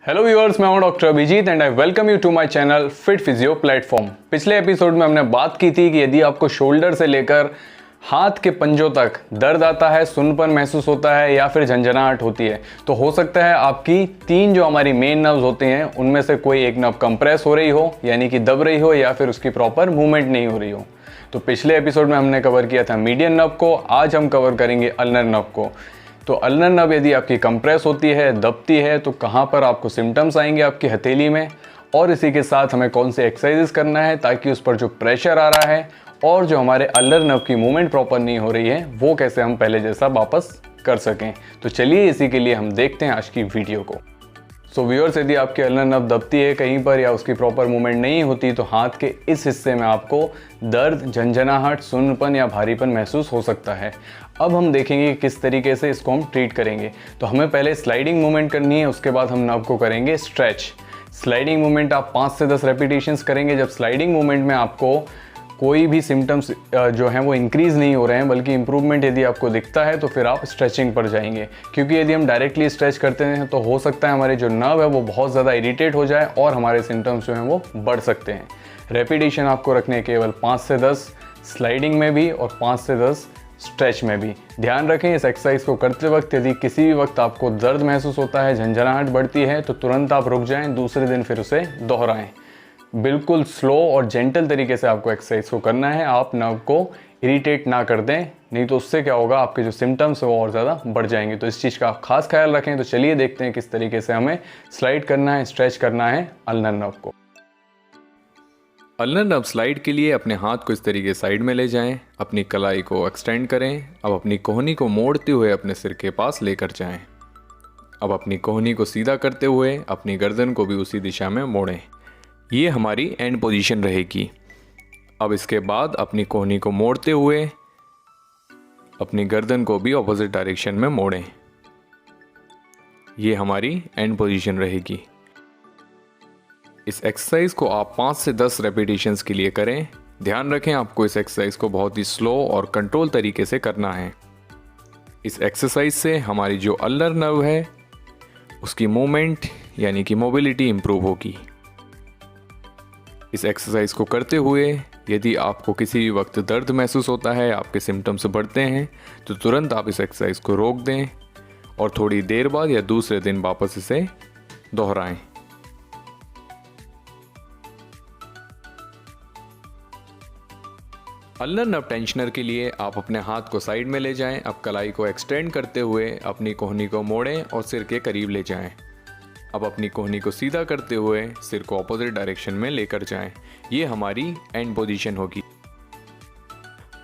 Hello viewers, मैं हूं doctor Abhijit and I welcome you to my channel fit physio platform. पिछले episode में हमने बात की थी कि यदि आपको शोल्डर से लेकर हाथ के पंजों तक दर्द आता है, सुन्नपन महसूस होता है या फिर झंझनाहट होती है, तो हो सकता है आपकी तीन जो हमारी मेन नर्व्स होते हैं उनमें से कोई एक नर्व कंप्रेस हो रही हो, यानी कि दब रही हो, या फिर उसकी प्रॉपर मूवमेंट नहीं हो रही हो। तो पिछले एपिसोड में हमने कवर किया था मीडियन नर्व को, आज हम कवर करेंगे अल्नर नर्व को। तो अल्नर नर्व यदि आपकी कंप्रेस होती है, दबती है, तो कहाँ पर आपको सिम्टम्स आएंगे आपकी हथेली में, और इसी के साथ हमें कौन से एक्सरसाइजेस करना है ताकि उस पर जो प्रेशर आ रहा है और जो हमारे अल्नर नर्व की मूवमेंट प्रॉपर नहीं हो रही है वो कैसे हम पहले जैसा वापस कर सकें। तो चलिए इसी के लिए हम देखते हैं आज की वीडियो को। सो व्यूअर्स, यदि आपकी अल्नर नर्व दबती है कहीं पर या उसकी प्रॉपर मूवमेंट नहीं होती तो हाथ के इस हिस्से में आपको दर्द, झंझनाहट, सुन्नपन या भारीपन महसूस हो सकता है। अब हम देखेंगे किस तरीके से इसको हम ट्रीट करेंगे। तो हमें पहले स्लाइडिंग मूवमेंट करनी है, उसके बाद हम नर्व को करेंगे स्ट्रेच। स्लाइडिंग मूवमेंट आप 5 से 10 रेपिटेशंस करेंगे। जब स्लाइडिंग मूवमेंट में आपको कोई भी सिम्टम्स जो हैं वो इंक्रीज़ नहीं हो रहे हैं बल्कि इंप्रूवमेंट यदि आपको दिखता है तो फिर आप स्ट्रेचिंग पर जाएंगे, क्योंकि यदि हम डायरेक्टली स्ट्रेच करते हैं तो हो सकता है हमारे जो नर्व है वो बहुत ज़्यादा इरिटेट हो जाए और हमारे सिम्टम्स जो हैं वो बढ़ सकते हैं। रेपिटेशन आपको रखने केवल 5 से 10 स्लाइडिंग में भी और 5 से 10 स्ट्रेच में भी। ध्यान रखें, इस एक्सरसाइज को करते वक्त यदि किसी भी वक्त आपको दर्द महसूस होता है, झंझनाहट बढ़ती है, तो तुरंत आप रुक जाएं, दूसरे दिन फिर उसे दोहराएं। बिल्कुल स्लो और जेंटल तरीके से आपको एक्सरसाइज को करना है। आप नर्व को इरिटेट ना कर दें, नहीं तो उससे क्या होगा, आपके जो सिम्टम्स है वो और ज़्यादा बढ़ जाएंगे। तो इस चीज़ का आप खास ख्याल रखें। तो चलिए देखते हैं किस तरीके से हमें स्लाइड करना है, स्ट्रेच करना है अल्नर नर्व को। अल्नर नर्व स्लाइड के लिए अपने हाथ को इस तरीके साइड में ले जाएं, अपनी कलाई को एक्सटेंड करें। अब अपनी कोहनी को मोड़ते हुए अपने सिर के पास लेकर जाएं। अब अपनी कोहनी को सीधा करते हुए अपनी गर्दन को भी उसी दिशा में मोड़ें। ये हमारी एंड पोजीशन रहेगी। अब इसके बाद अपनी कोहनी को मोड़ते हुए अपनी गर्दन को भी ऑपोजिट डायरेक्शन में मोड़ें। ये हमारी एंड पोजीशन रहेगी। इस एक्सरसाइज को आप 5 से 10 रेपिटेशंस के लिए करें। ध्यान रखें, आपको इस एक्सरसाइज को बहुत ही स्लो और कंट्रोल तरीके से करना है। इस एक्सरसाइज से हमारी जो अल्नर नर्व है उसकी मूवमेंट यानी कि मोबिलिटी इंप्रूव होगी। इस एक्सरसाइज को करते हुए यदि आपको किसी भी वक्त दर्द महसूस होता है, आपके सिम्टम्स बढ़ते हैं, तो तुरंत आप इस एक्सरसाइज को रोक दें और थोड़ी देर बाद या दूसरे दिन वापस इसे दोहराएं। अल्नर नर्व टेंशनर के लिए आप अपने हाथ को साइड में ले जाएं। अब कलाई को एक्सटेंड करते हुए अपनी कोहनी को मोड़ें और सिर के करीब ले जाएं। अब अपनी कोहनी को सीधा करते हुए सिर को ऑपोजिट डायरेक्शन में लेकर जाएं। ये हमारी एंड पोजीशन होगी।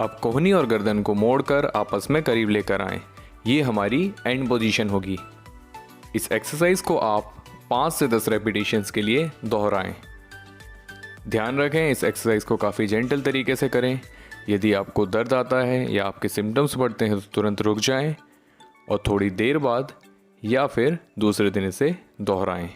अब कोहनी और गर्दन को मोड़कर आपस में करीब लेकर आएं। ये हमारी एंड पोजीशन होगी। इस एक्सरसाइज को आप 5 से 10 रेपिटेशंस के लिए दोहराएं। ध्यान रखें, इस एक्सरसाइज को काफ़ी जेंटल तरीके से करें। यदि आपको दर्द आता है या आपके सिम्टम्स बढ़ते हैं तो तुरंत रुक जाएं और थोड़ी देर बाद या फिर दूसरे दिन इसे दोहराएं।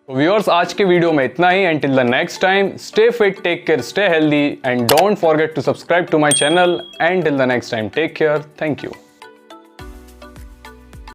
व्यूअर्स, आज के वीडियो में इतना ही। Until the next time, stay fit, take care, stay healthy and don't forget to subscribe to my channel. Until the next time, take care. Thank you.